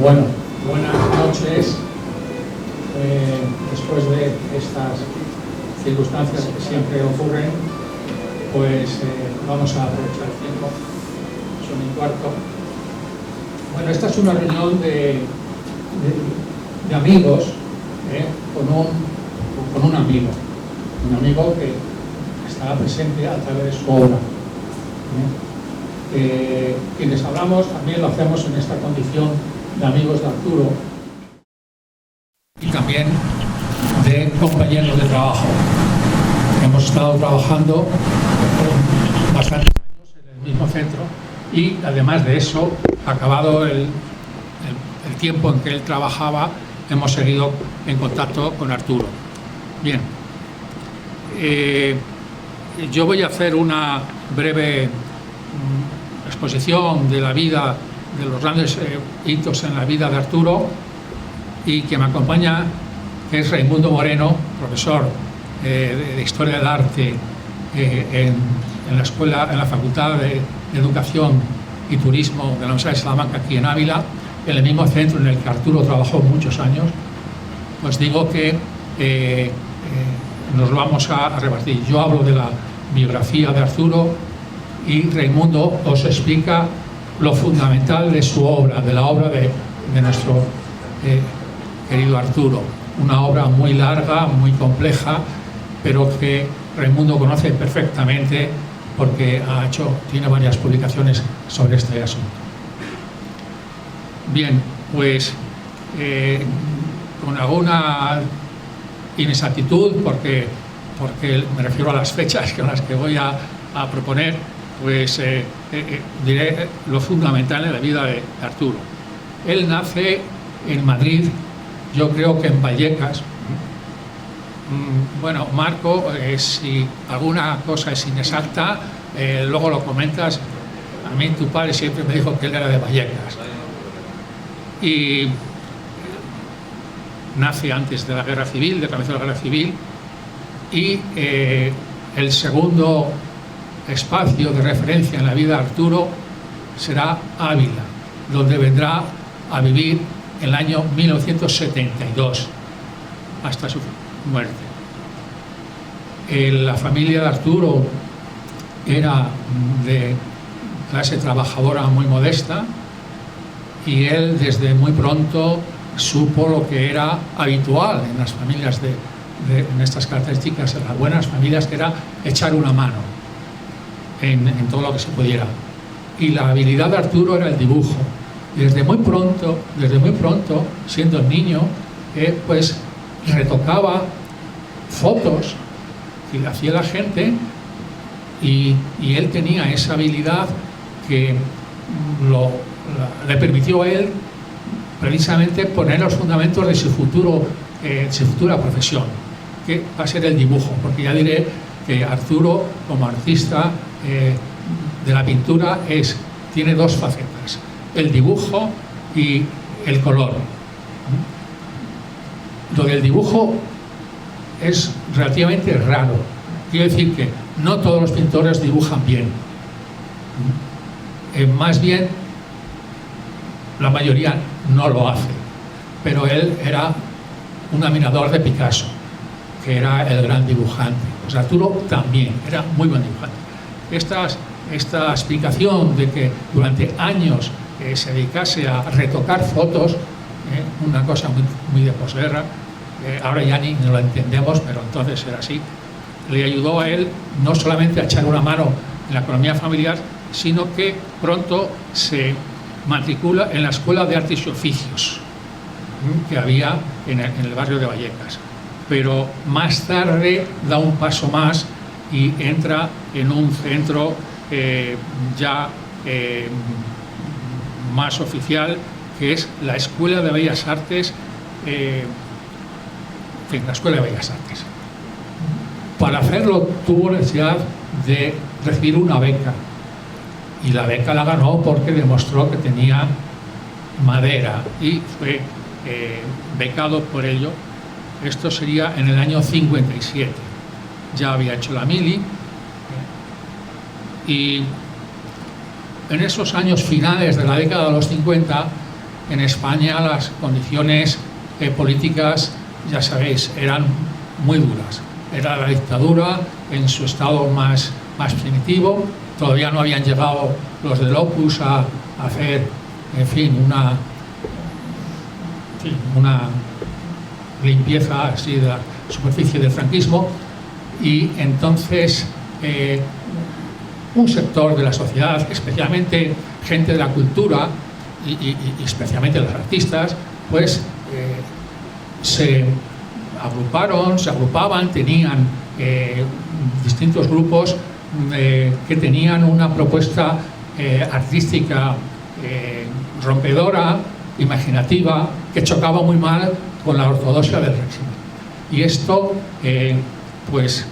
Bueno, buenas noches. Después de estas circunstancias que siempre ocurren, pues vamos a aprovechar el tiempo. Son 1:15. Bueno, esta es una reunión de amigos, con un amigo que estará presente a través de su obra. Quienes hablamos también lo hacemos en esta condición de amigos de Arturo y también de compañeros de trabajo. Hemos estado trabajando bastantes años en el mismo centro y además de eso, acabado el tiempo en que él trabajaba, hemos seguido en contacto con Arturo. Bien, yo voy a hacer una breve exposición de la vida, de los grandes hitos en la vida de Arturo, y que me acompaña, que es Raimundo Moreno, profesor de Historia del Arte en la escuela, en la Facultad de Educación y Turismo de la Universidad de Salamanca, aquí en Ávila, en el mismo centro en el que Arturo trabajó muchos años. Pues digo que nos lo vamos a repartir. Yo hablo de la biografía de Arturo y Raimundo os explica lo fundamental de su obra, de la obra de nuestro querido Arturo. Una obra muy larga, muy compleja, pero que Raimundo conoce perfectamente porque tiene varias publicaciones sobre este asunto. Bien, pues con alguna inexactitud, porque me refiero a las fechas con las que voy a proponer, pues diré lo fundamental en la vida de Arturo. Él nace en Madrid, yo creo que en Vallecas. Bueno, Marco, si alguna cosa es inexacta, luego lo comentas. A mí tu padre siempre me dijo que él era de Vallecas. Y nace antes de la Guerra Civil, de comenzar la Guerra Civil, y el segundo espacio de referencia en la vida de Arturo será Ávila, donde vendrá a vivir en el año 1972 hasta su muerte. La familia de Arturo era de clase trabajadora muy modesta y él desde muy pronto supo lo que era habitual en las familias en estas características, en las buenas familias, que era echar una mano en todo lo que se pudiera. Y la habilidad de Arturo era el dibujo. Y desde muy pronto, siendo niño, pues retocaba fotos que hacía la gente y él tenía esa habilidad que le permitió a él precisamente poner los fundamentos de su futura profesión, que va a ser el dibujo, porque ya diré que Arturo, como artista de la pintura, tiene dos facetas: el dibujo y el color. Lo del dibujo es relativamente raro. Quiero decir que no todos los pintores dibujan bien. Más bien, la mayoría no lo hace. Pero él era un admirador de Picasso, que era el gran dibujante. Pues Arturo también era muy buen dibujante. Esta explicación de que durante años se dedicase a retocar fotos, una cosa muy de posguerra, ahora ya ni lo entendemos, pero entonces era así, le ayudó a él no solamente a echar una mano en la economía familiar, sino que pronto se matricula en la Escuela de Artes y Oficios que había en el barrio de Vallecas. Pero más tarde da un paso más y entra en un centro más oficial, que es la Escuela de Bellas Artes, la Escuela de Bellas Artes. Para hacerlo tuvo necesidad de recibir una beca, y la beca la ganó porque demostró que tenía madera y fue becado por ello. Esto sería en el año 57. Ya había hecho la mili, y en esos años finales de la década de los 50 en España las condiciones políticas, ya sabéis, eran muy duras. Era la dictadura en su estado más primitivo. Todavía no habían llegado los del Opus a hacer, en fin, una limpieza así de la superficie del franquismo, y entonces un sector de la sociedad, especialmente gente de la cultura y especialmente los artistas, pues se agrupaban, tenían distintos grupos que tenían una propuesta artística rompedora, imaginativa, que chocaba muy mal con la ortodoxia del régimen. Y esto pues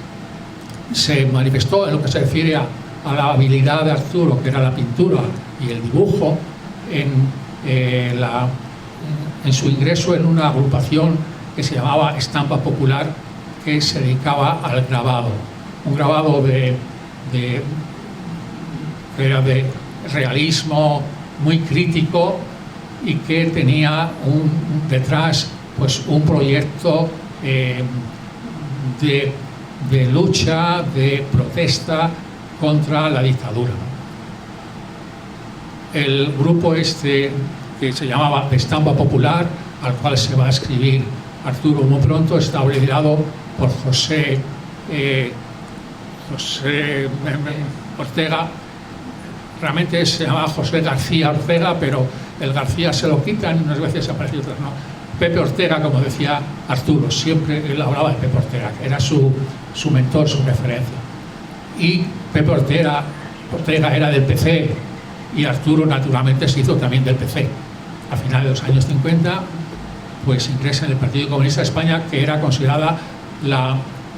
se manifestó en lo que se refiere a la habilidad de Arturo, que era la pintura y el dibujo, en su ingreso en una agrupación que se llamaba Estampa Popular, que se dedicaba al grabado, un grabado que era de realismo muy crítico y que tenía detrás pues un proyecto de lucha, de protesta contra la dictadura. El grupo este, que se llamaba Estampa Popular, al cual se va a escribir Arturo muy pronto, está liderado por José Ortega. Realmente se llamaba José García Ortega, pero el García se lo quitan, unas veces aparece, otras no. Pepe Ortega, como decía Arturo, siempre él hablaba de Pepe Ortega, que era su mentor, su referencia. Y Pepe Ortega era del PC, y Arturo naturalmente se hizo también del PC. A finales de los años 50 pues ingresa en el Partido Comunista de España, que era considerada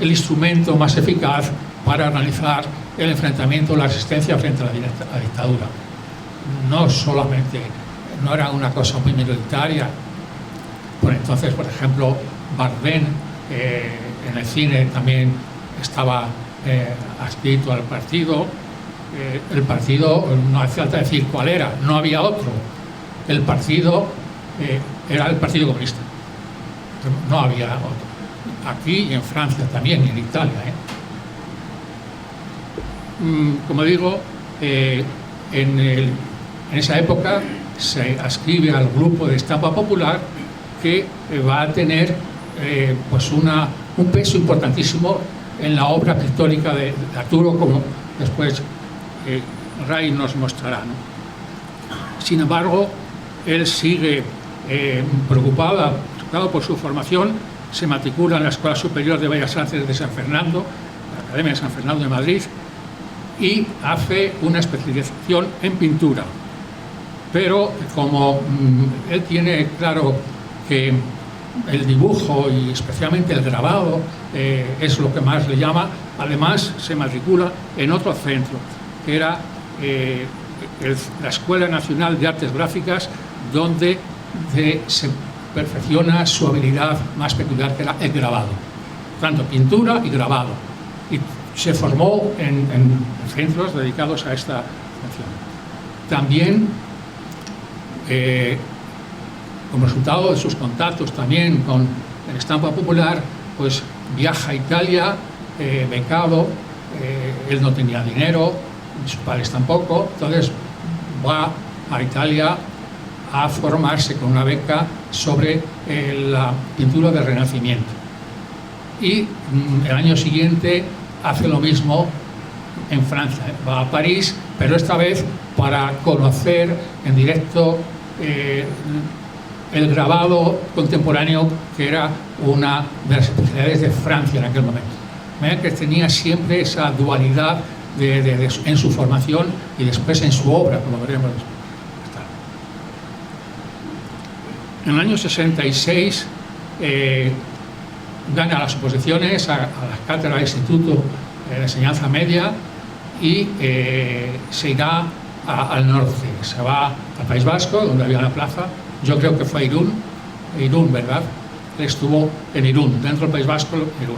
el instrumento más eficaz para organizar el enfrentamiento, la resistencia frente a la dictadura. No era una cosa muy minoritaria. Por entonces, por ejemplo, Bardén en el cine también estaba adscrito al partido. El partido, no hace falta decir cuál era, no había otro. El partido era el Partido Comunista, no había otro. Aquí y en Francia también, y en Italia. Como digo, en esa época se adscribe al grupo de Estampa Popular, que va a tener pues un peso importantísimo en la obra pictórica de Arturo, como después Ray nos mostrará, ¿no? Sin embargo, él sigue preocupado por su formación, se matricula en la Escuela Superior de Bellas Artes de San Fernando, la Academia de San Fernando de Madrid, y hace una especialización en pintura. Pero como él tiene claro que el dibujo y especialmente el grabado es lo que más le llama, además se matricula en otro centro, que era la Escuela Nacional de Artes Gráficas, donde se perfecciona su habilidad más peculiar, que era el grabado, tanto pintura y grabado, y se formó en centros dedicados a esta función. También como resultado de sus contactos también con el Estampa Popular, pues viaja a Italia becado. Él no tenía dinero, sus padres tampoco, entonces va a Italia a formarse con una beca sobre la pintura del Renacimiento. Y el año siguiente hace lo mismo en Francia, va a París, pero esta vez para conocer en directo el grabado contemporáneo, que era una de las especialidades de Francia en aquel momento. Vean que tenía siempre esa dualidad en su formación y después en su obra, como veremos después. En el año 66 gana las oposiciones a la cátedra del Instituto de Enseñanza Media y se irá al norte, se va al País Vasco, donde había una plaza. Yo creo que fue Irún, ¿verdad? Él estuvo en Irún, dentro del País Vasco, Irún.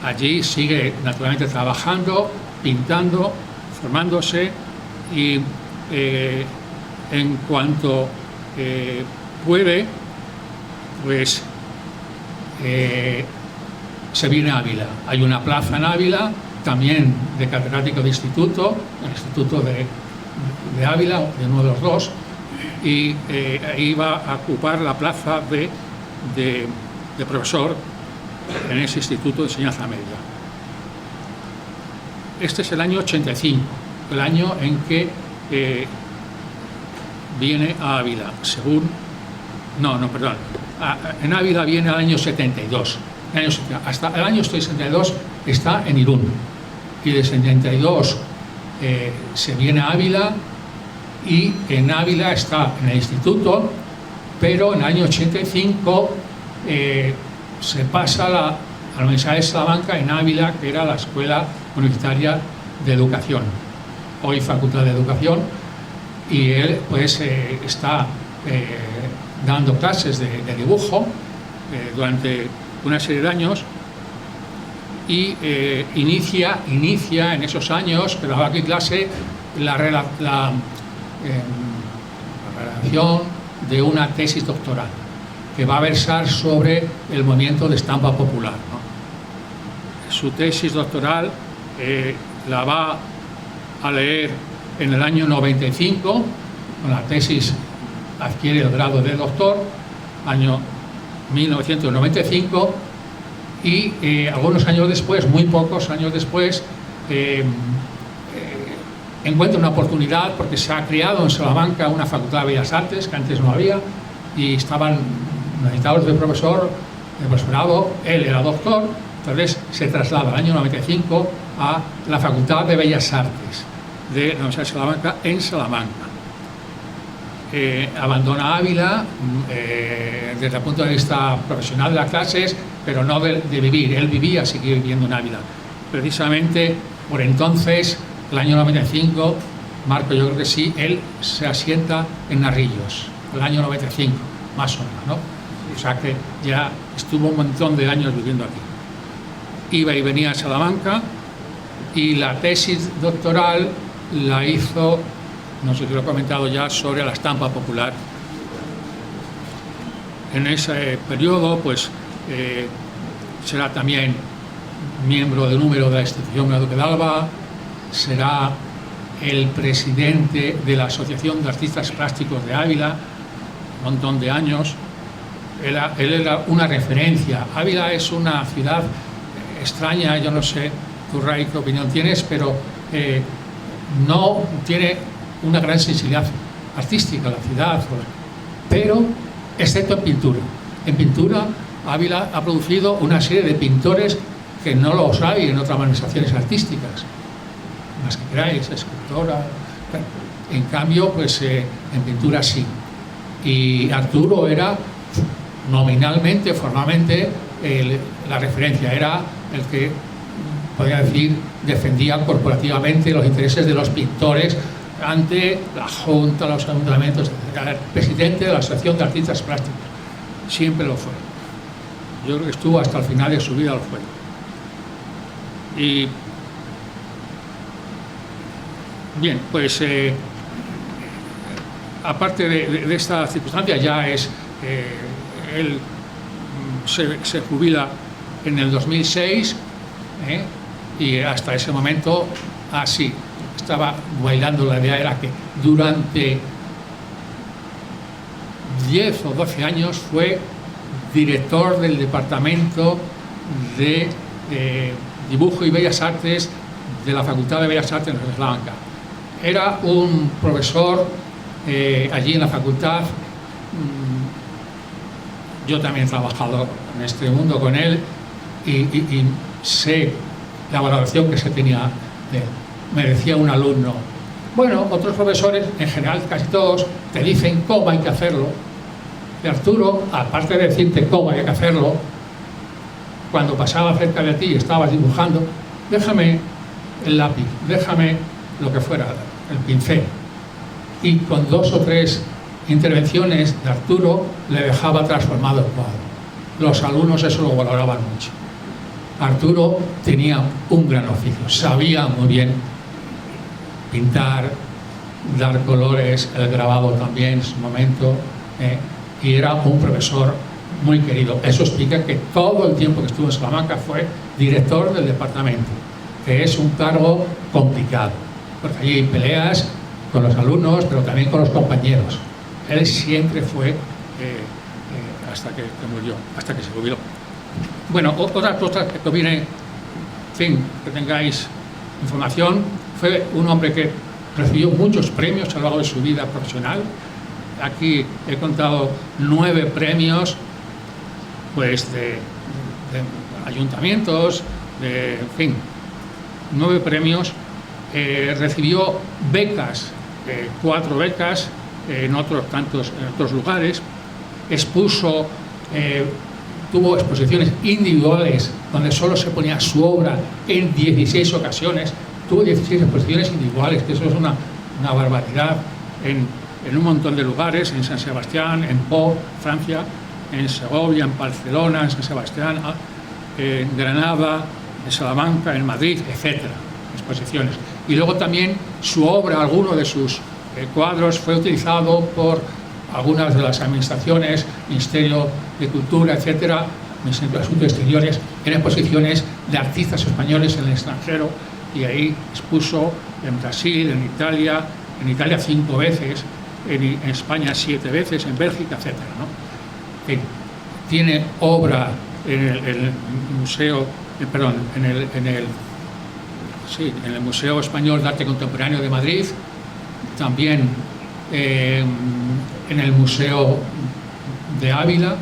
Allí sigue naturalmente trabajando, pintando, formándose, y en cuanto puede, pues se viene a Ávila. Hay una plaza en Ávila, también de catedrático de instituto, el Instituto de Ávila, de uno de los dos, y ahí va a ocupar la plaza de profesor en ese Instituto de Enseñanza Media. Este es el año 85, el año en que viene a Ávila, en Ávila viene al año 72. Hasta el año 62 está en Irún, y de 72 se viene a Ávila, y en Ávila está en el instituto, pero en el año 85 se pasa a la Universidad de Salamanca en Ávila, que era la Escuela Universitaria de Educación, hoy Facultad de Educación, y él pues está dando clases de dibujo durante una serie de años, y inicia en esos años que daba aquí clase la redacción de una tesis doctoral que va a versar sobre el movimiento de estampa popular, ¿no? Su tesis doctoral la va a leer en el año 95, con la tesis adquiere el grado de doctor, año 1995, y algunos años después, muy pocos años después, encuentra una oportunidad porque se ha creado en Salamanca una Facultad de Bellas Artes que antes no había, y estaban necesitados de profesorado. Él era doctor, entonces se traslada al año 95 a la Facultad de Bellas Artes de la Universidad de Salamanca en Salamanca. Abandona Ávila desde el punto de vista profesional de las clases, pero no de vivir. Él vivía, sigue viviendo en Ávila. Precisamente por entonces, el año 95, Marco, yo creo que sí, él se asienta en Narrillos, el año 95, más o menos, ¿no? O sea que ya estuvo un montón de años viviendo aquí. Iba y venía a Salamanca, y la tesis doctoral la hizo, no sé si lo he comentado ya, sobre la estampa popular. En ese periodo, pues, será también miembro de número de la institución de Duque de Alba, será el presidente de la Asociación de Artistas Plásticos de Ávila, un montón de años. Él era una referencia. Ávila es una ciudad extraña, yo no sé, tú, Ray, qué opinión tienes, pero no tiene una gran sensibilidad artística la ciudad, pero excepto en pintura. En pintura, Ávila ha producido una serie de pintores que no los hay en otras manifestaciones artísticas, más que queráis, escultora. En cambio, pues en pintura sí. Y Arturo era nominalmente, formalmente, la referencia, era el que, podría decir, defendía corporativamente los intereses de los pintores ante la Junta, los ayuntamientos, era el presidente de la Asociación de Artistas Plásticos. Siempre lo fue. Yo creo que estuvo hasta el final de su vida, lo fue. Y bien, pues aparte de esta circunstancia, ya es él se jubila en el 2006, y hasta ese momento así estaba bailando. La idea era que durante 10 o 12 años fue director del departamento de dibujo y bellas artes de la Facultad de Bellas Artes de Salamanca. Era un profesor allí en la facultad. Yo también he trabajado en este mundo con él, y sé la valoración que se tenía de él. Me decía un alumno, bueno, otros profesores, en general casi todos, te dicen cómo hay que hacerlo. Y Arturo, aparte de decirte cómo hay que hacerlo, cuando pasaba cerca de ti y estabas dibujando, déjame el lápiz, déjame lo que fuera, el pincel. Y con 2 o 3 intervenciones de Arturo le dejaba transformado el cuadro. Los alumnos eso lo valoraban mucho. Arturo tenía un gran oficio, sabía muy bien pintar, dar colores, el grabado también en su momento, y era un profesor muy querido. Eso explica que todo el tiempo que estuvo en Salamanca fue director del departamento, que es un cargo complicado, porque allí hay peleas con los alumnos, pero también con los compañeros. Él siempre fue, hasta que murió, hasta que se jubiló. Bueno, otra cosa que conviene, en fin, que tengáis información, fue un hombre que recibió muchos premios a lo largo de su vida profesional. Aquí he contado 9 premios, pues de ayuntamientos, en fin, 9 premios. Recibió becas, 4 becas en otros lugares. Expuso, tuvo exposiciones individuales donde solo se ponía su obra en 16 ocasiones. Tuvo 16 exposiciones individuales, que eso es una barbaridad, en un montón de lugares, en San Sebastián, en Pau, Francia, en Segovia, en Barcelona, en San Sebastián, en Granada, en Salamanca, en Madrid, etcétera, exposiciones. Y luego también su obra, alguno de sus cuadros, fue utilizado por algunas de las administraciones, Ministerio de Cultura, etcétera, Ministerio de Asuntos Exteriores, en exposiciones de artistas españoles en el extranjero, y ahí expuso en Brasil, en Italia 5 veces, en España 7 veces, en Bélgica, etcétera, ¿no? Tiene obra en el Museo, en el Museo Español de Arte Contemporáneo de Madrid, también en el Museo de Ávila.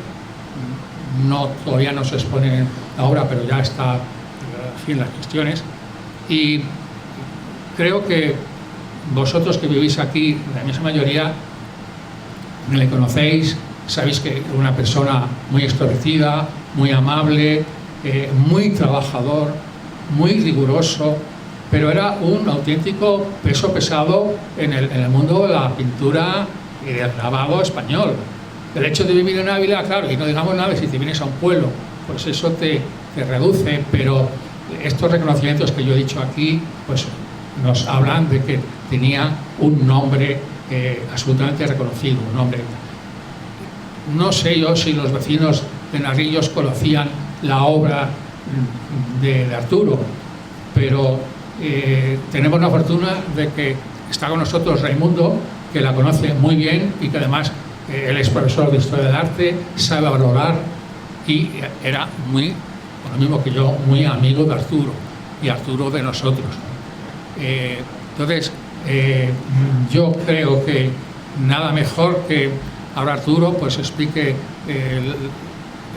Todavía no se expone la obra, pero ya está en las gestiones. Y creo que vosotros que vivís aquí, la inmensa mayoría, le conocéis, sabéis que es una persona muy extrovertida, muy amable, muy trabajador, muy riguroso, pero era un auténtico peso pesado en el mundo de la pintura y del grabado español. El hecho de vivir en Ávila, claro, y no digamos nada, si te vienes a un pueblo, pues eso te reduce, pero estos reconocimientos que yo he dicho aquí, pues nos hablan de que tenía un nombre absolutamente reconocido, un nombre. No sé yo si los vecinos de Narrillos conocían la obra de Arturo, pero tenemos la fortuna de que está con nosotros Raimundo, que la conoce muy bien y que además él es profesor de Historia del Arte, sabe valorar, y era muy, lo mismo que yo, muy amigo de Arturo y Arturo de nosotros. Entonces, yo creo que nada mejor que ahora Arturo pues explique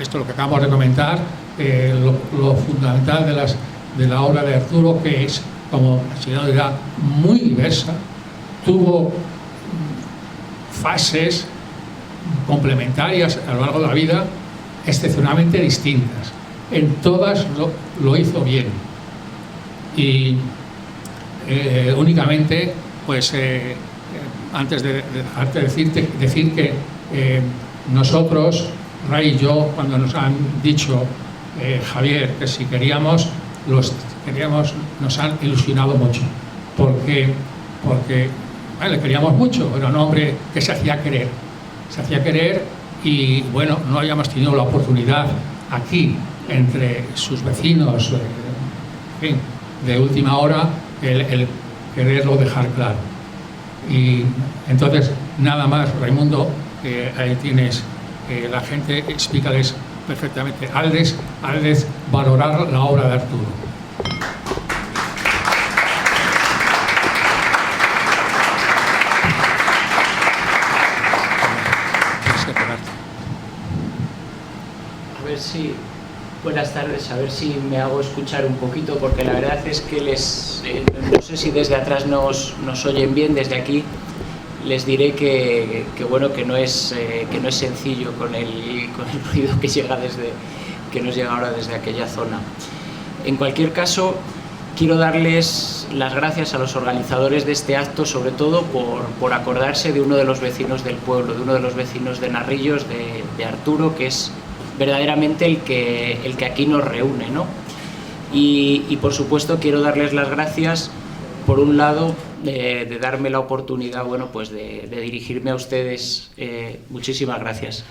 esto, lo que acabamos de comentar, lo fundamental de la obra de Arturo, que es, como el señor dirá, muy diversa, tuvo fases complementarias a lo largo de la vida, excepcionalmente distintas. En todas lo hizo bien. Y únicamente, pues, antes de decir que nosotros, Ray y yo, cuando nos han dicho, Javier, que si queríamos, nos han ilusionado mucho, porque le queríamos mucho, era un hombre que se hacía querer, y bueno, no habíamos tenido la oportunidad aquí, entre sus vecinos, en fin, de última hora, el quererlo dejar claro. Y entonces, nada más, Raimundo, ahí tienes la gente, explícales perfectamente. Hazles valorar la obra de Arturo. A ver si... Buenas tardes, a ver si me hago escuchar un poquito, porque la verdad es que no sé si desde atrás nos oyen bien, desde aquí les diré que bueno, que no es sencillo con el ruido que nos llega ahora desde aquella zona. En cualquier caso, quiero darles las gracias a los organizadores de este acto, sobre todo por acordarse de uno de los vecinos del pueblo, de uno de los vecinos de Narrillos, de Arturo, que es verdaderamente el que aquí nos reúne, ¿no? Y por supuesto quiero darles las gracias por un lado, de darme la oportunidad, bueno, pues de dirigirme a ustedes, muchísimas gracias,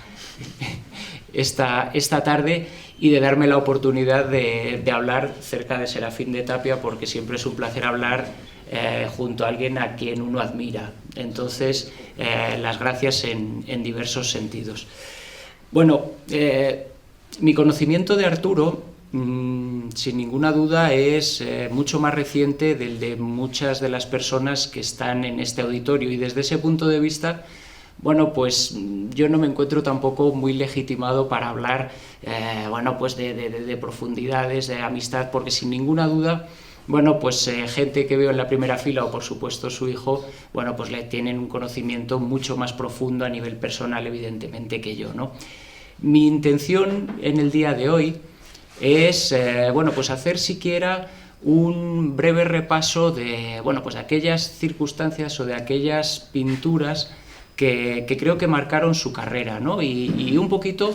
esta tarde, y de darme la oportunidad de hablar cerca de Serafín de Tapia, porque siempre es un placer hablar junto a alguien a quien uno admira. Entonces, las gracias en diversos sentidos. Bueno, mi conocimiento de Arturo, sin ninguna duda, es mucho más reciente del de muchas de las personas que están en este auditorio, y desde ese punto de vista, bueno, pues yo no me encuentro tampoco muy legitimado para hablar, bueno, pues de profundidades, de amistad, porque sin ninguna duda, bueno, pues gente que veo en la primera fila, o por supuesto su hijo, bueno, pues le tienen un conocimiento mucho más profundo a nivel personal, evidentemente, que yo, ¿no? Mi intención en el día de hoy es, bueno, pues hacer siquiera un breve repaso de, bueno, pues de aquellas circunstancias o de aquellas pinturas que creo que marcaron su carrera, ¿no? Y un poquito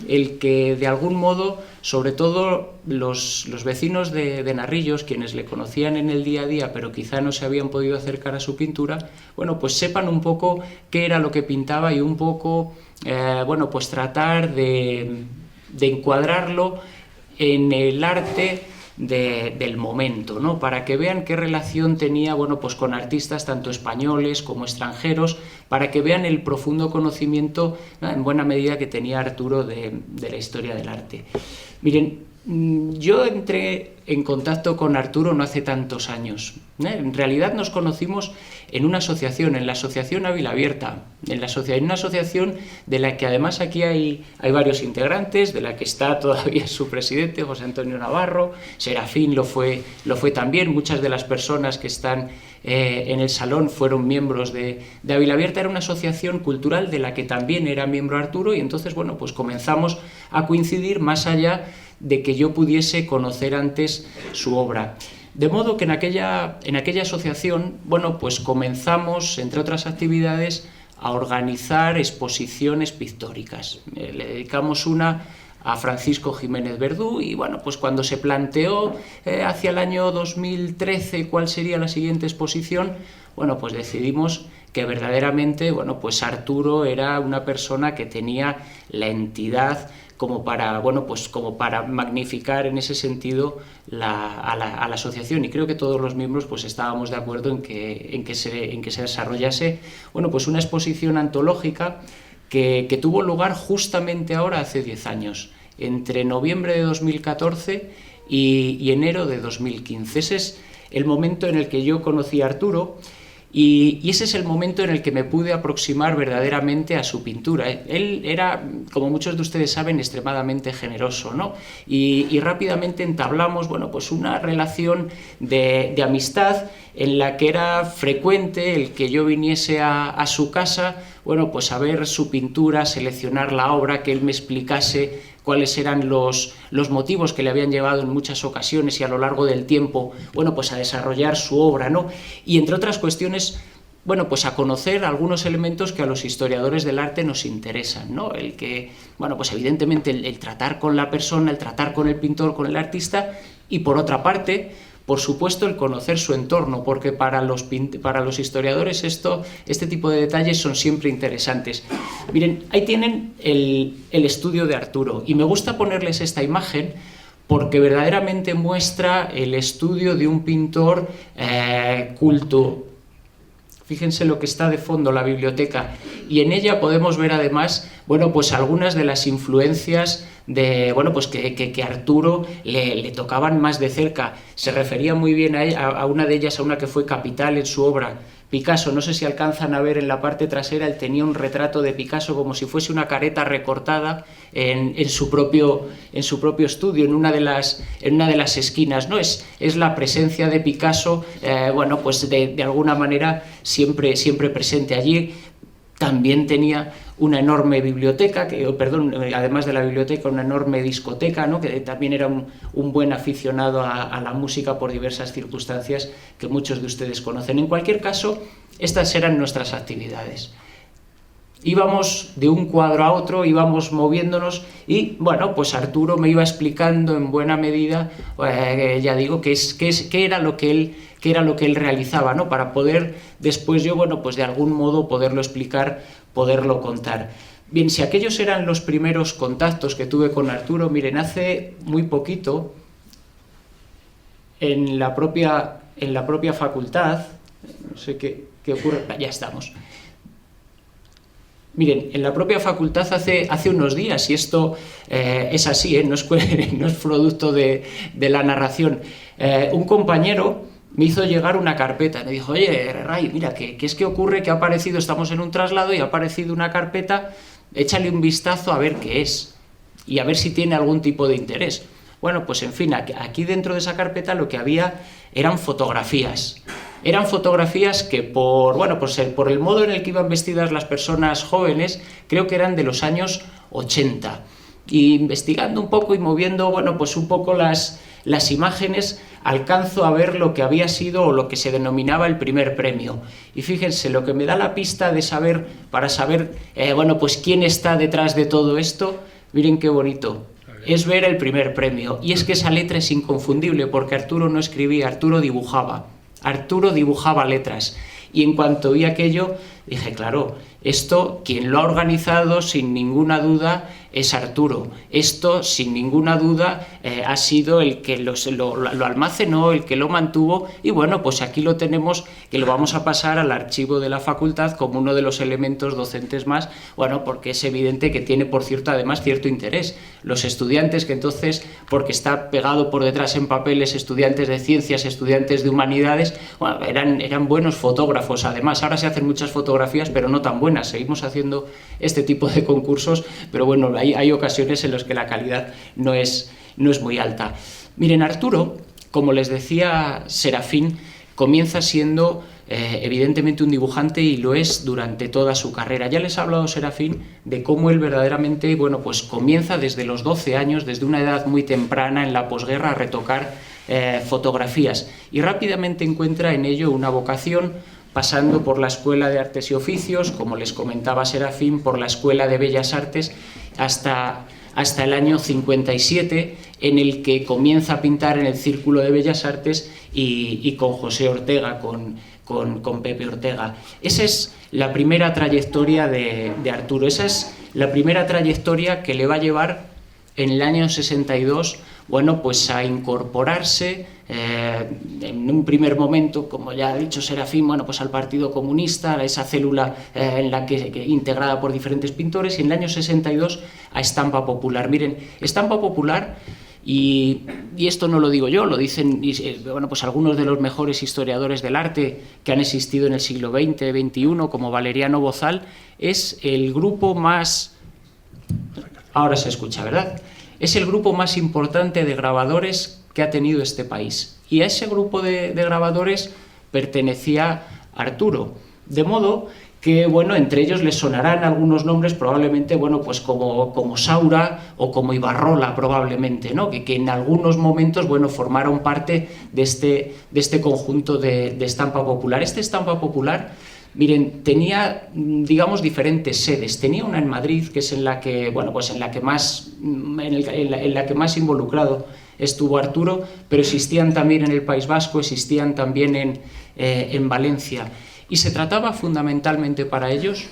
el que, de algún modo, sobre todo los vecinos de Narrillos, quienes le conocían en el día a día, pero quizá no se habían podido acercar a su pintura, bueno, pues sepan un poco qué era lo que pintaba, y un poco, bueno, pues tratar de encuadrarlo en el arte del momento, ¿no? Para que vean qué relación tenía, bueno, pues con artistas tanto españoles como extranjeros, para que vean el profundo conocimiento, ¿no?, en buena medida, que tenía Arturo de la historia del arte. Miren, yo entré en contacto con Arturo no hace tantos años. En realidad nos conocimos en una asociación, en la Asociación Ávila Abierta, en una asociación de la que además aquí hay varios integrantes, de la que está todavía su presidente, José Antonio Navarro. Serafín lo fue también. Muchas de las personas que están en el salón fueron miembros de Ávila Abierta. Era una asociación cultural de la que también era miembro Arturo, y entonces, bueno, pues comenzamos a coincidir, más allá de que yo pudiese conocer antes su obra. De modo que en aquella asociación, bueno, pues comenzamos, entre otras actividades, a organizar exposiciones pictóricas. Le dedicamos una a Francisco Jiménez Verdú, y bueno, pues cuando se planteó hacia el año 2013 cuál sería la siguiente exposición, bueno, pues decidimos que verdaderamente, bueno, pues Arturo era una persona que tenía la entidad como para, bueno, pues como para magnificar en ese sentido a la asociación, y creo que todos los miembros pues estábamos de acuerdo en que se desarrollase, bueno, pues una exposición antológica que tuvo lugar justamente ahora, hace 10 años, entre noviembre de 2014 y enero de 2015. Ese es el momento en el que yo conocí a Arturo, y ese es el momento en el que me pude aproximar verdaderamente a su pintura. Él era, como muchos de ustedes saben, extremadamente generoso, ¿no? Y rápidamente entablamos, bueno, pues una relación de amistad, en la que era frecuente el que yo viniese a su casa, bueno, pues a ver su pintura, seleccionar la obra, que él me explicase cuáles eran los motivos que le habían llevado en muchas ocasiones y a lo largo del tiempo, bueno, pues a desarrollar su obra, ¿no? Y entre otras cuestiones, bueno, pues a conocer algunos elementos que a los historiadores del arte nos interesan, ¿no? El que, bueno, pues evidentemente el tratar con la persona, el tratar con el pintor, con el artista, y por otra parte, por supuesto, el conocer su entorno, porque para los historiadores este tipo de detalles son siempre interesantes. Miren, ahí tienen el estudio de Arturo, y me gusta ponerles esta imagen porque verdaderamente muestra el estudio de un pintor culto. Fíjense lo que está de fondo, la biblioteca, y en ella podemos ver además, bueno, pues algunas de las influencias de, bueno, pues que Arturo le tocaban más de cerca. Se refería muy bien a una de ellas, a una que fue capital en su obra, Picasso. No sé si alcanzan a ver en la parte trasera, él tenía un retrato de Picasso como si fuese una careta recortada en su propio estudio, en una de las esquinas, ¿no? Es la presencia de Picasso, bueno, pues de alguna manera siempre presente allí. También tenía una enorme biblioteca, además de la biblioteca, una enorme discoteca, ¿no? Que también era un buen aficionado a la música por diversas circunstancias que muchos de ustedes conocen. En cualquier caso, estas eran nuestras actividades. íbamos de un cuadro a otro, íbamos moviéndonos y, bueno, pues Arturo me iba explicando en buena medida, ya digo, qué era lo que él realizaba, ¿no? Para poder después yo, bueno, pues de algún modo poderlo explicar, poderlo contar. Bien, si aquellos eran los primeros contactos que tuve con Arturo, miren, hace muy poquito, en la propia facultad, no sé qué ocurre, ya estamos. Miren, en la propia facultad hace unos días, y esto es así, no es producto de la narración, un compañero me hizo llegar una carpeta, me dijo, oye, Ray, mira, ¿qué es que ocurre? Que ha aparecido, estamos en un traslado y ha aparecido una carpeta, échale un vistazo a ver qué es y a ver si tiene algún tipo de interés. Bueno, pues en fin, aquí dentro de esa carpeta lo que había eran fotografías. Eran fotografías que por el modo en el que iban vestidas las personas jóvenes, creo que eran de los años 80. Y investigando un poco y moviendo, bueno, pues un poco las imágenes, alcanzo a ver lo que había sido o lo que se denominaba el primer premio. Y fíjense, lo que me da la pista de saber, para saber, bueno, pues quién está detrás de todo esto, miren qué bonito. Es ver el primer premio. Y es que esa letra es inconfundible, porque Arturo no escribía, Arturo dibujaba letras. Y en cuanto vi aquello, dije, claro, esto, quien lo ha organizado sin ninguna duda es Arturo. Esto, sin ninguna duda, ha sido el que lo almacenó, el que lo mantuvo, y bueno, pues aquí lo tenemos, que lo vamos a pasar al archivo de la facultad como uno de los elementos docentes más, bueno, porque es evidente que tiene, por cierto, además, cierto interés. Los estudiantes que entonces, porque está pegado por detrás en papeles, estudiantes de ciencias, estudiantes de humanidades, bueno, eran buenos fotógrafos. Además, ahora se hacen muchas fotografías, pero no tan buenas. Seguimos haciendo este tipo de concursos, pero bueno, hay ocasiones en las que la calidad no es muy alta. Miren, Arturo, como les decía Serafín, comienza siendo evidentemente un dibujante, y lo es durante toda su carrera. Ya les ha hablado Serafín de cómo él verdaderamente, bueno, pues comienza desde los 12 años, desde una edad muy temprana en la posguerra, a retocar fotografías, y rápidamente encuentra en ello una vocación, pasando por la Escuela de Artes y Oficios, como les comentaba Serafín, por la Escuela de Bellas Artes, hasta el año 57, en el que comienza a pintar en el Círculo de Bellas Artes y con José Ortega, con Pepe Ortega. Esa es la primera trayectoria de Arturo, esa es la primera trayectoria que le va a llevar en el año 62, bueno, pues a incorporarse en un primer momento, como ya ha dicho Serafín, bueno, pues al Partido Comunista, a esa célula en la que integrada por diferentes pintores, y en el año 62 a Estampa Popular. Miren, Estampa Popular, y esto no lo digo yo, lo dicen, bueno, pues algunos de los mejores historiadores del arte que han existido en el siglo XX, XXI, como Valeriano Bozal, es el grupo más... Ahora se escucha, ¿verdad? Es el grupo más importante de grabadores que ha tenido este país. Y a ese grupo de grabadores pertenecía Arturo. De modo que, bueno, entre ellos les sonarán algunos nombres probablemente, bueno, pues como Saura o como Ibarrola probablemente, ¿no? Que en algunos momentos, bueno, formaron parte de este conjunto de Estampa Popular. Este Estampa Popular, miren, tenía, digamos, diferentes sedes. Tenía una en Madrid, que es en la que, bueno, pues en la que más involucrado estuvo Arturo, pero existían también en el País Vasco, existían también en Valencia. Y se trataba fundamentalmente para ellos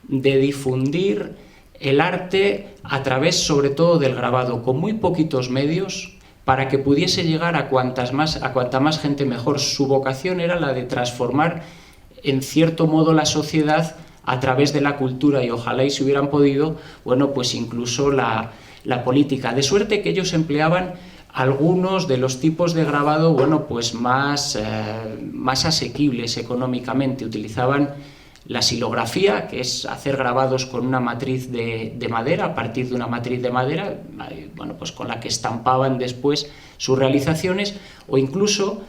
de difundir el arte a través, sobre todo, del grabado, con muy poquitos medios, para que pudiese llegar a cuanta más gente mejor. Su vocación era la de transformar, en cierto modo, la sociedad a través de la cultura, y ojalá y si hubieran podido, bueno, pues incluso la política. De suerte que ellos empleaban algunos de los tipos de grabado, bueno, pues más asequibles económicamente. Utilizaban la silografía, que es hacer grabados con una matriz de madera, a partir de una matriz de madera, bueno, pues con la que estampaban después sus realizaciones, o incluso,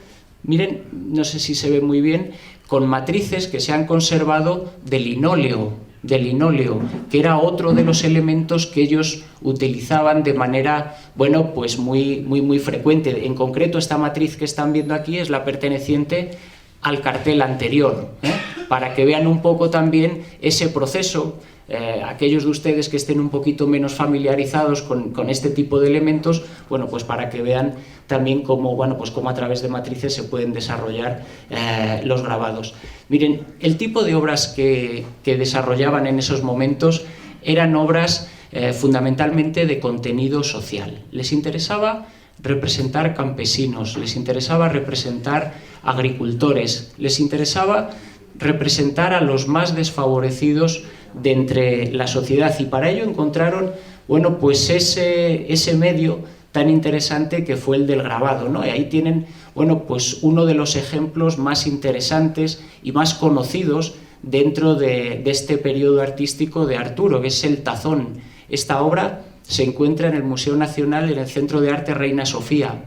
miren, no sé si se ve muy bien, con matrices que se han conservado de linóleo, que era otro de los elementos que ellos utilizaban de manera, bueno, pues muy frecuente. En concreto, esta matriz que están viendo aquí es la perteneciente al cartel anterior, para que vean un poco también ese proceso. Aquellos de ustedes que estén un poquito menos familiarizados con este tipo de elementos, bueno, pues para que vean también cómo, bueno, pues cómo a través de matrices se pueden desarrollar los grabados. Miren, el tipo de obras que desarrollaban en esos momentos eran obras fundamentalmente de contenido social. Les interesaba representar campesinos, les interesaba representar agricultores, les interesaba representar a los más desfavorecidos de entre la sociedad, y para ello encontraron, bueno, pues ese medio tan interesante que fue el del grabado, ¿no? Y ahí tienen, bueno, pues uno de los ejemplos más interesantes y más conocidos dentro de este periodo artístico de Arturo, que es el Tazón. Esta obra se encuentra en el Museo Nacional, en el Centro de Arte Reina Sofía.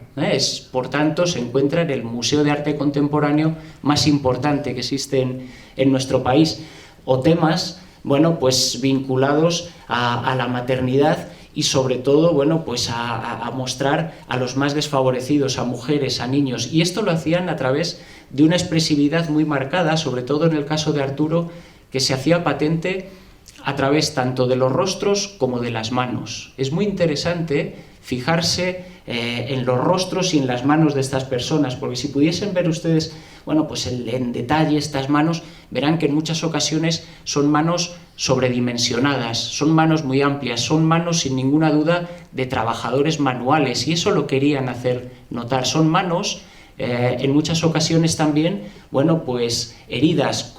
Por tanto, se encuentra en el Museo de Arte Contemporáneo más importante que existe en nuestro país. O temas, bueno, pues vinculados a la maternidad y sobre todo, bueno, pues a mostrar a los más desfavorecidos, a mujeres, a niños. Y esto lo hacían a través de una expresividad muy marcada, sobre todo en el caso de Arturo, que se hacía patente a través tanto de los rostros como de las manos. Es muy interesante fijarse en los rostros y en las manos de estas personas, porque si pudiesen ver ustedes, bueno, pues en detalle estas manos, verán que en muchas ocasiones son manos sobredimensionadas, son manos muy amplias, son manos sin ninguna duda de trabajadores manuales, y eso lo querían hacer notar. Son manos en muchas ocasiones también, bueno, pues heridas,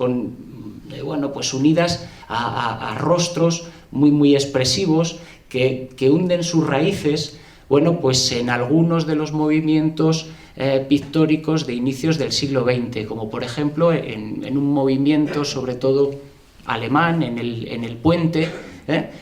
bueno, pues unidas a rostros muy expresivos que hunden sus raíces, bueno, pues en algunos de los movimientos pictóricos de inicios del siglo XX, como por ejemplo en un movimiento sobre todo alemán, en el Puente,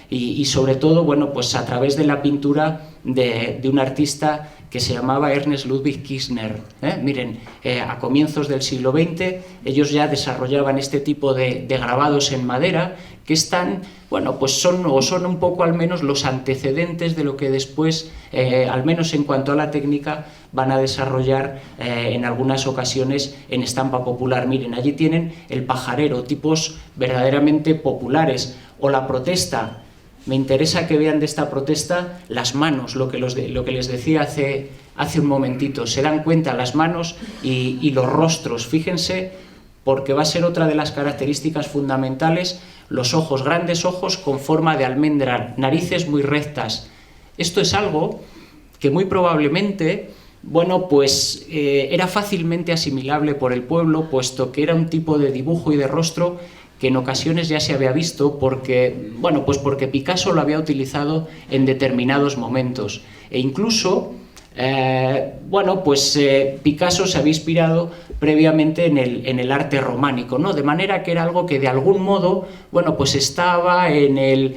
y sobre todo, bueno, pues a través de la pintura de un artista que se llamaba Ernst Ludwig Kirchner. Miren, a comienzos del siglo XX ellos ya desarrollaban este tipo de grabados en madera que están, bueno, pues son un poco al menos los antecedentes de lo que después, al menos en cuanto a la técnica, van a desarrollar en algunas ocasiones en estampa popular. Miren, allí tienen el pajarero, tipos verdaderamente populares, o la protesta. Me interesa que vean de esta protesta las manos, lo que les decía hace un momentito. Se dan cuenta las manos y los rostros. Fíjense, porque va a ser otra de las características fundamentales, los ojos, grandes ojos con forma de almendra, narices muy rectas. Esto es algo que muy probablemente, bueno, pues era fácilmente asimilable por el pueblo, puesto que era un tipo de dibujo y de rostro que en ocasiones ya se había visto porque, bueno, pues porque Picasso lo había utilizado en determinados momentos. E incluso, bueno, pues Picasso se había inspirado previamente en el arte románico, ¿no? De manera que era algo que de algún modo, bueno, pues estaba en el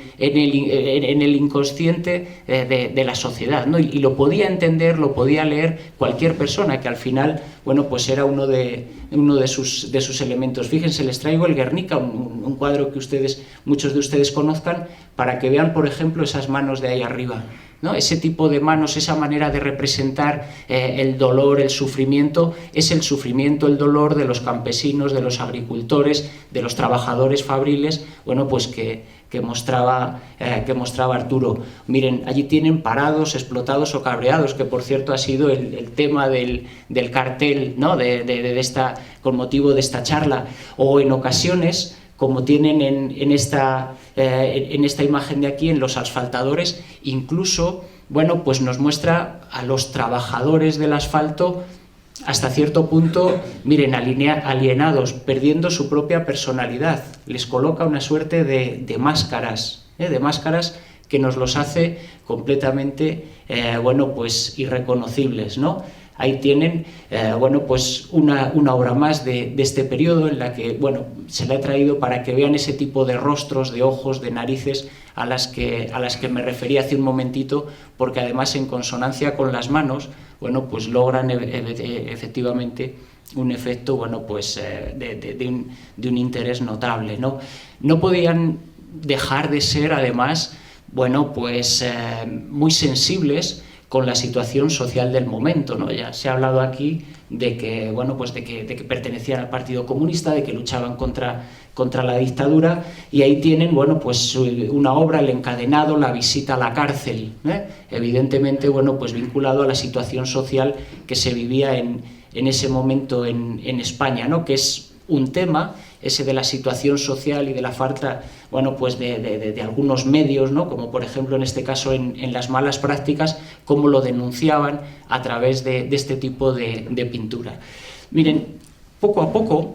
inconsciente de la sociedad, ¿no? Y lo podía entender, lo podía leer cualquier persona, que al final, bueno, pues era uno de sus elementos. Fíjense, les traigo el Guernica, un cuadro que muchos de ustedes conozcan, para que vean, por ejemplo, esas manos de ahí arriba, ¿no? Ese tipo de manos, esa manera de representar el dolor, el sufrimiento, es el sufrimiento, el dolor de los campesinos, de los agricultores, de los trabajadores fabriles, bueno, pues que mostraba Arturo. Miren, allí tienen parados, explotados o cabreados, que por cierto ha sido el tema del cartel, ¿no? Con motivo de esta charla, o en ocasiones, como tienen en esta imagen de aquí, en los asfaltadores, incluso, bueno, pues nos muestra a los trabajadores del asfalto hasta cierto punto, miren, alienados, perdiendo su propia personalidad. Les coloca una suerte de máscaras, que nos los hace completamente, bueno, pues irreconocibles, ¿no? Ahí tienen, bueno, pues una obra más de este periodo, en la que, bueno, se le ha traído para que vean ese tipo de rostros, de ojos, de narices a las que me refería hace un momentito, porque además en consonancia con las manos, bueno, pues logran efectivamente un efecto, bueno, pues de un interés notable, ¿no? No podían dejar de ser, además, bueno, pues muy sensibles con la situación social del momento, ¿no? Ya se ha hablado aquí de que, bueno, pues de que pertenecían al Partido Comunista, de que luchaban contra la dictadura, y ahí tienen, bueno, pues una obra, El encadenado, la visita a la cárcel, evidentemente, bueno, pues vinculado a la situación social que se vivía en ese momento en España, ¿no? Que es un tema, ese de la situación social y de la falta, bueno, pues de algunos medios, ¿no? Como por ejemplo en este caso en las malas prácticas, cómo lo denunciaban a través de este tipo de pintura. Miren, poco a poco,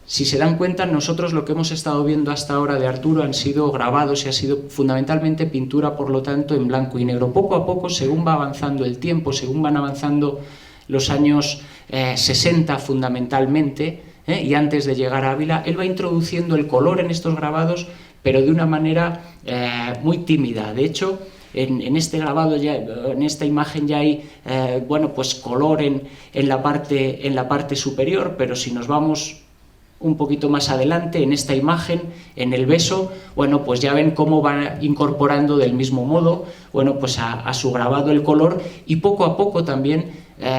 si se dan cuenta, nosotros lo que hemos estado viendo hasta ahora de Arturo han sido grabados y ha sido fundamentalmente pintura, por lo tanto, en blanco y negro. Poco a poco, según va avanzando el tiempo, según van avanzando los años 60 fundamentalmente, y antes de llegar a Ávila, él va introduciendo el color en estos grabados, pero de una manera muy tímida. De hecho, en este grabado, en esta imagen ya hay bueno, pues color en la parte superior, pero si nos vamos un poquito más adelante, en esta imagen, en el beso, bueno, pues ya ven cómo va incorporando del mismo modo, bueno, pues a su grabado el color, y poco a poco también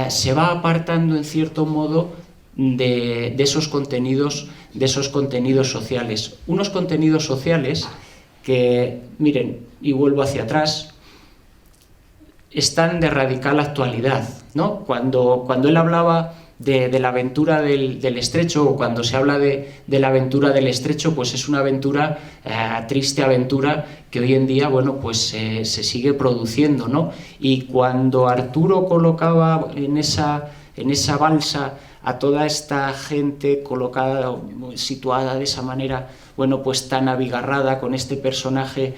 se va apartando en cierto modo de esos contenidos sociales. Unos contenidos sociales que, miren, y vuelvo hacia atrás, están de radical actualidad, ¿no? Cuando él hablaba de la aventura del estrecho, o cuando se habla de la aventura del estrecho, pues es una aventura, triste aventura, que hoy en día, bueno, pues se sigue produciendo, ¿no? Y cuando Arturo colocaba en esa balsa a toda esta gente colocada, situada de esa manera, bueno, pues tan abigarrada, con este personaje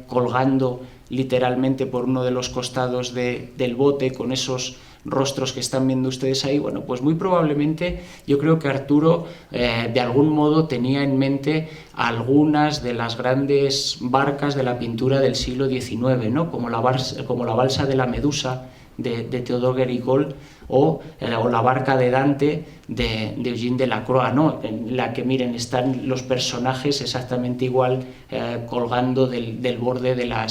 colgando literalmente por uno de los costados del bote, con esos rostros que están viendo ustedes ahí, bueno, pues muy probablemente yo creo que Arturo de algún modo tenía en mente algunas de las grandes barcas de la pintura del siglo XIX, ¿no? Como la balsa de la Medusa de Theodore Géricault, o la barca de Dante de Eugène Delacroix, ¿no? En la que, miren, están los personajes exactamente igual, colgando del borde de la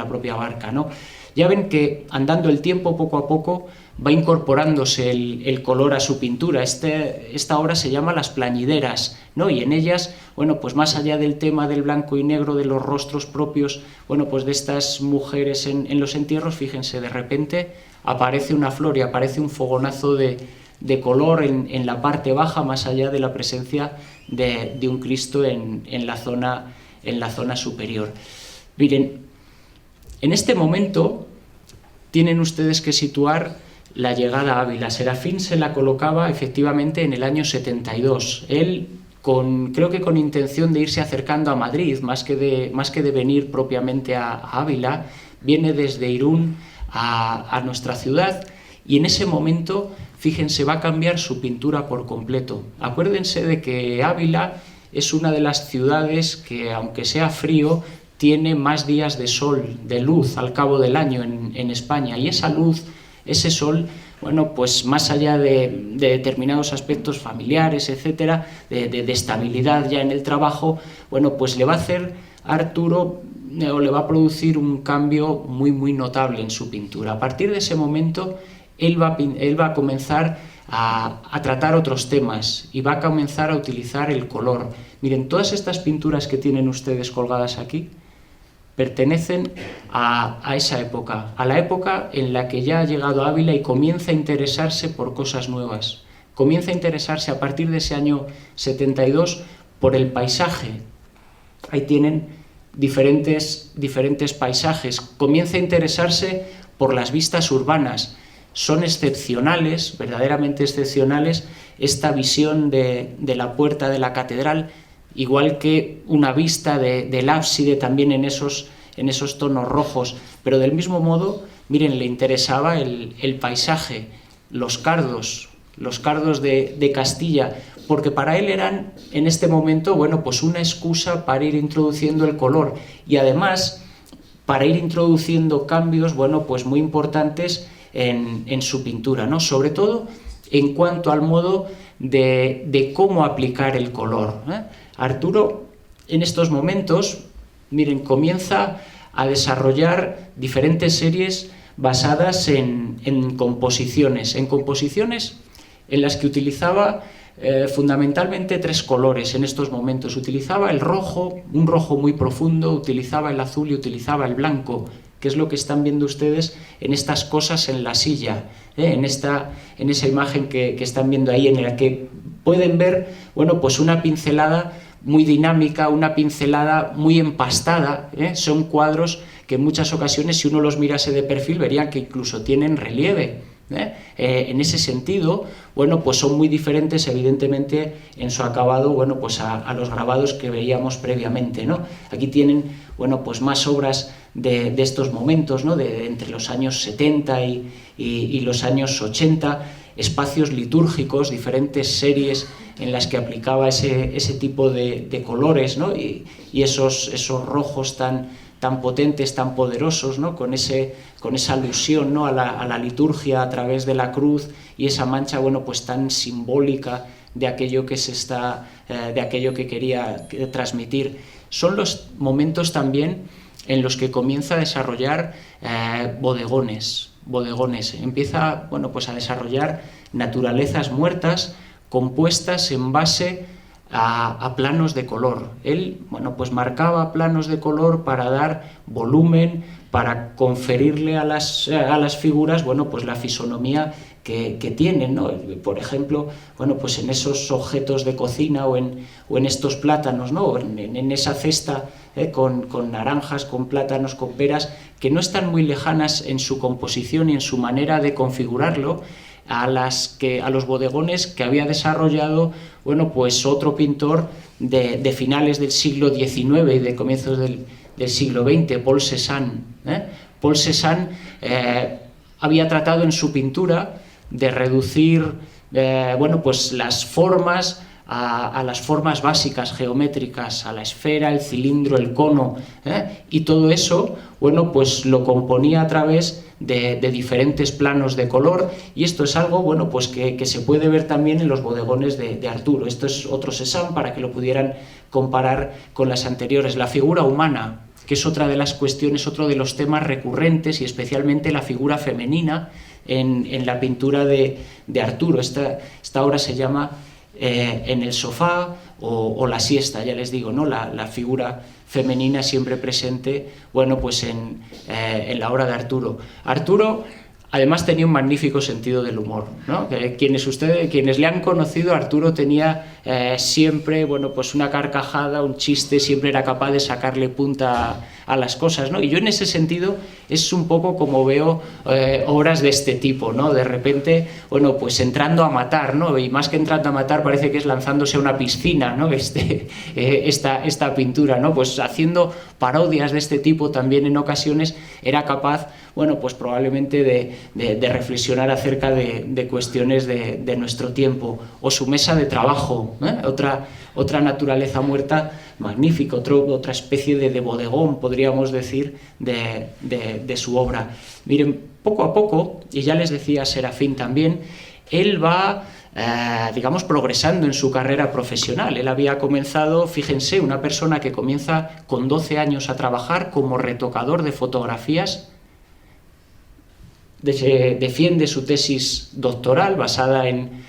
propia barca, ¿no? Ya ven que andando el tiempo, poco a poco, va incorporándose el color a su pintura. Esta obra se llama Las plañideras, ¿no? Y en ellas, bueno, pues más allá del tema del blanco y negro, de los rostros propios, bueno, pues de estas mujeres en los entierros, fíjense, de repente aparece una flor y aparece un fogonazo de color en la parte baja, más allá de la presencia de un Cristo en la zona superior. Miren, en este momento tienen ustedes que situar la llegada a Ávila. Serafín se la colocaba efectivamente en el año 72. Él, creo que con intención de irse acercando a Madrid, más que de venir propiamente a Ávila, viene desde Irún a nuestra ciudad, y en ese momento, fíjense, va a cambiar su pintura por completo. Acuérdense de que Ávila es una de las ciudades que, aunque sea frío, tiene más días de sol, de luz al cabo del año en España, y esa luz, ese sol, bueno, pues más allá de determinados aspectos familiares, etcétera, de estabilidad ya en el trabajo, bueno, pues le va a hacer a Arturo, o le va a producir un cambio muy, muy notable en su pintura. A partir de ese momento, él va a comenzar a tratar otros temas y va a comenzar a utilizar el color. Miren, todas estas pinturas que tienen ustedes colgadas aquí pertenecen a esa época, a la época en la que ya ha llegado a Ávila y comienza a interesarse por cosas nuevas. Comienza a interesarse a partir de ese año 72 por el paisaje. Ahí tienen diferentes paisajes. Comienza a interesarse por las vistas urbanas. Son excepcionales, verdaderamente excepcionales, esta visión de la puerta de la catedral, igual que una vista del ábside también en esos tonos rojos. Pero del mismo modo, miren, le interesaba el paisaje, los cardos de Castilla, porque para él eran, en este momento, bueno, pues una excusa para ir introduciendo el color, y además para ir introduciendo cambios, bueno, pues muy importantes en su pintura, ¿no? Sobre todo en cuanto al modo de cómo aplicar el color, ¿eh? Arturo, en estos momentos, miren, comienza a desarrollar diferentes series basadas en composiciones en las que utilizaba fundamentalmente 3 colores en estos momentos. Utilizaba el rojo, un rojo muy profundo, utilizaba el azul y utilizaba el blanco, que es lo que están viendo ustedes en estas cosas en la silla, en esa imagen que están viendo ahí, en la que pueden ver, bueno, pues una pincelada muy dinámica, una pincelada muy empastada, son cuadros que en muchas ocasiones, si uno los mirase de perfil, verían que incluso tienen relieve. En ese sentido, bueno, pues son muy diferentes, evidentemente, en su acabado, bueno, pues a los grabados que veíamos previamente, ¿no? Aquí tienen, bueno, pues más obras de estos momentos, ¿no? Entre los años 70 y los años 80, espacios litúrgicos, diferentes series en las que aplicaba ese tipo de colores, ¿no? Y esos rojos tan potentes, tan poderosos, ¿no? con esa alusión, ¿no? a la liturgia a través de la cruz, y esa mancha, bueno, pues tan simbólica de aquello de aquello que quería transmitir. Son los momentos también en los que comienza a desarrollar bodegones. Empieza, bueno, pues a desarrollar naturalezas muertas compuestas en base a planos de color. Él, bueno, pues marcaba planos de color para dar volumen, para conferirle a las figuras, bueno, pues la fisonomía que tienen, ¿no? Por ejemplo, bueno, pues en esos objetos de cocina o en estos plátanos, ¿no? O en esa cesta con naranjas, con plátanos, con peras, que no están muy lejanas en su composición y en su manera de configurarlo a los bodegones que había desarrollado, bueno, pues otro pintor de finales del siglo XIX y de comienzos del siglo XX, Paul Cézanne. Paul Cézanne había tratado en su pintura de reducir, bueno, pues las formas a las formas básicas geométricas, a la esfera, el cilindro, el cono, y todo eso, bueno, pues lo componía a través de diferentes planos de color, y esto es algo, bueno, pues que se puede ver también en los bodegones de Arturo. Esto es otro Cézanne para que lo pudieran comparar con las anteriores. La figura humana, que es otra de las cuestiones, otro de los temas recurrentes, y especialmente la figura femenina en la pintura de Arturo. Esta obra se llama En el sofá o La siesta, ya les digo, ¿no? La figura femenina siempre presente, bueno, pues en la obra de Arturo. Arturo además tenía un magnífico sentido del humor, ¿no? Quienes le han conocido, Arturo tenía siempre, bueno, pues una carcajada, un chiste, siempre era capaz de sacarle punta a las cosas, ¿no? Y yo en ese sentido es un poco como veo obras de este tipo, ¿no? De repente, bueno, pues entrando a matar, ¿no? Y más que entrando a matar parece que es lanzándose a una piscina, ¿no? Esta pintura, ¿no? Pues haciendo parodias de este tipo también en ocasiones era capaz, bueno, pues probablemente de reflexionar acerca de cuestiones de nuestro tiempo. O su mesa de trabajo, otra naturaleza muerta magnífica, otra especie de bodegón, podríamos decir, de su obra. Miren, poco a poco, y ya les decía Serafín también, él va, digamos, progresando en su carrera profesional. Él había comenzado, fíjense, una persona que comienza con 12 años a trabajar como retocador de fotografías, defiende su tesis doctoral basada en,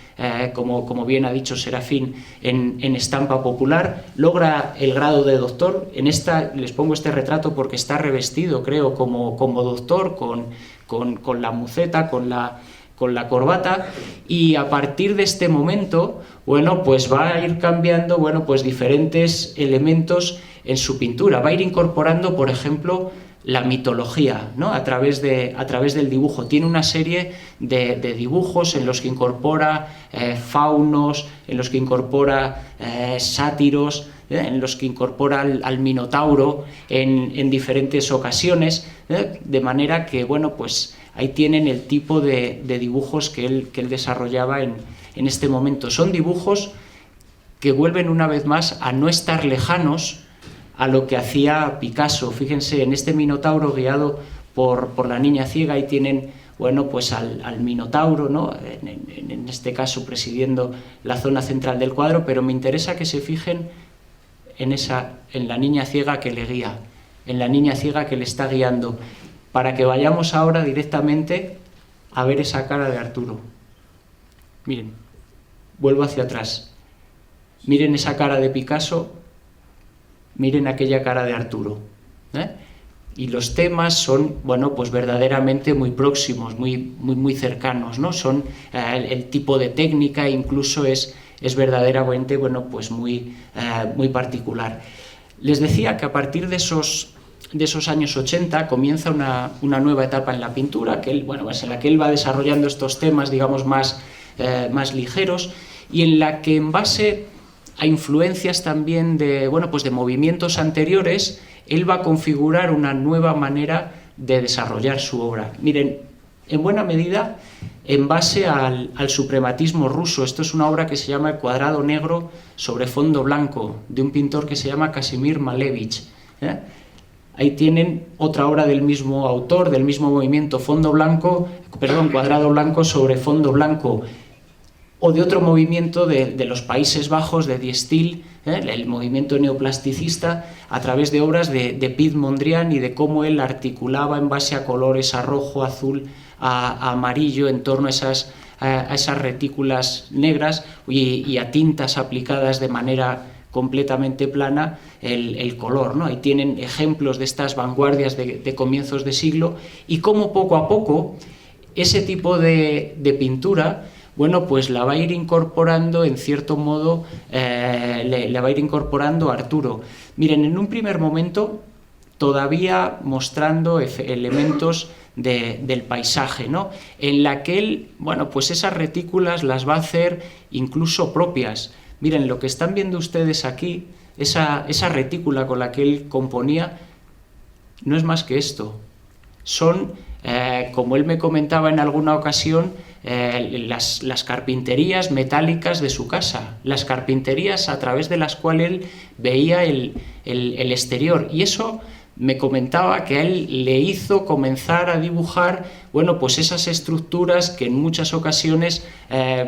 como bien ha dicho Serafín, en estampa popular, logra el grado de doctor. En esta les pongo este retrato porque está revestido, creo, como doctor, con la muceta, con la corbata, y a partir de este momento, bueno, pues va a ir cambiando, bueno, pues diferentes elementos en su pintura. Va a ir incorporando, por ejemplo, la mitología, ¿no? a través del dibujo. Tiene una serie de dibujos en los que incorpora faunos, en los que incorpora sátiros, en los que incorpora al Minotauro en diferentes ocasiones, de manera que, bueno, pues ahí tienen el tipo de dibujos que él desarrollaba en este momento. Son dibujos que vuelven una vez más a no estar lejanos a lo que hacía Picasso. Fíjense, en este Minotauro guiado por la niña ciega, ahí tienen, bueno, pues al Minotauro, ¿no? En este caso presidiendo la zona central del cuadro, pero me interesa que se fijen en la niña ciega que le guía. la niña ciega que le está guiando, para que vayamos ahora directamente a ver esa cara de Arturo. Miren, vuelvo hacia atrás. Miren esa cara de Picasso, miren aquella cara de Arturo. Y los temas son, bueno, pues verdaderamente muy próximos, muy cercanos, ¿no? Son el tipo de técnica, incluso es verdaderamente, bueno, pues muy particular. Les decía que a partir de esos años 80 comienza una nueva etapa en la pintura, que él, bueno, pues en la que él va desarrollando estos temas, digamos, más ligeros, y en la que, en base a influencias también de, bueno, pues de movimientos anteriores, él va a configurar una nueva manera de desarrollar su obra. Miren, en buena medida en base al suprematismo ruso. Esto es una obra que se llama El cuadrado negro sobre fondo blanco, de un pintor que se llama Casimir Malevich. Ahí tienen otra obra del mismo autor, del mismo movimiento, cuadrado blanco sobre fondo blanco, o de otro movimiento de los Países Bajos, de Die Stil, el movimiento neoplasticista, a través de obras de Piet Mondrian y de cómo él articulaba en base a colores, a rojo, azul, a amarillo, en torno a esas retículas negras y a tintas aplicadas de manera completamente plana el color, ¿no? Ahí tienen ejemplos de estas vanguardias de comienzos de siglo, y cómo poco a poco ese tipo de pintura, bueno, pues la va a ir incorporando, en cierto modo, le va a ir incorporando Arturo. Miren, en un primer momento todavía mostrando elementos del paisaje, ¿no? En la que él, bueno, pues esas retículas las va a hacer incluso propias. Miren, lo que están viendo ustedes aquí, esa retícula con la que él componía, no es más que esto. Son, como él me comentaba en alguna ocasión, las carpinterías metálicas de su casa, las carpinterías a través de las cuales él veía el exterior, y eso me comentaba que a él le hizo comenzar a dibujar, bueno, pues esas estructuras que en muchas ocasiones,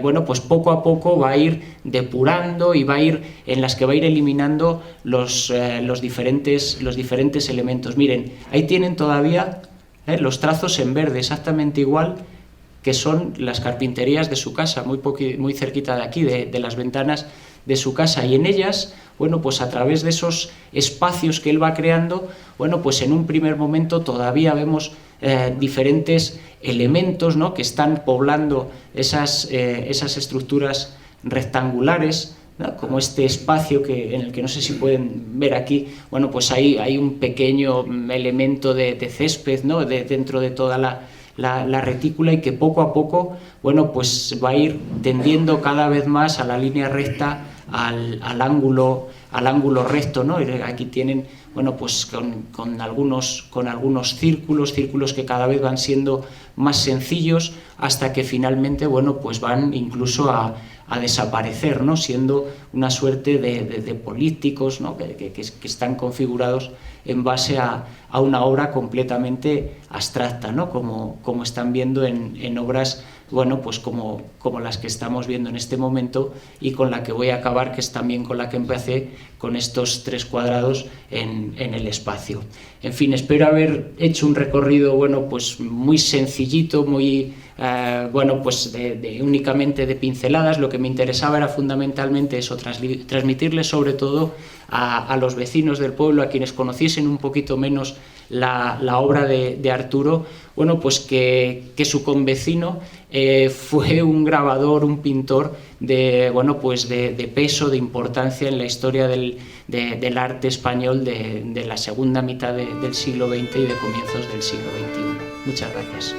bueno, pues poco a poco va a ir depurando y en las que va a ir eliminando los diferentes elementos. Miren, ahí tienen todavía los trazos en verde, exactamente igual que son las carpinterías de su casa, muy cerquita de aquí, de las ventanas de su casa, y en ellas, bueno, pues a través de esos espacios que él va creando, bueno, pues en un primer momento todavía vemos diferentes elementos, ¿no?, que están poblando esas estructuras rectangulares, ¿no?, como este espacio en el que no sé si pueden ver aquí, bueno, pues hay un pequeño elemento de césped, ¿no?, dentro de toda la retícula, y que poco a poco, bueno, pues va a ir tendiendo cada vez más a la línea recta, al ángulo recto, ¿no? Y aquí tienen, bueno, pues con algunos círculos que cada vez van siendo más sencillos, hasta que finalmente, bueno, pues van incluso a desaparecer, ¿no?, siendo una suerte de políticos, ¿no?, que están configurados en base a una obra completamente abstracta, ¿no?, como están viendo en obras, bueno, pues como las que estamos viendo en este momento, y con la que voy a acabar, que es también con la que empecé, con estos 3 cuadrados en el espacio. En fin, espero haber hecho un recorrido, bueno, pues muy sencillito, muy bueno, pues únicamente de pinceladas. Lo que me interesaba era fundamentalmente eso, transmitirles sobre todo a los vecinos del pueblo, a quienes conociesen un poquito menos la obra de Arturo, bueno, pues que su convecino fue un grabador, un pintor bueno, pues de peso, de importancia en la historia del arte español de la segunda mitad del siglo XX y de comienzos del siglo XXI. Muchas gracias.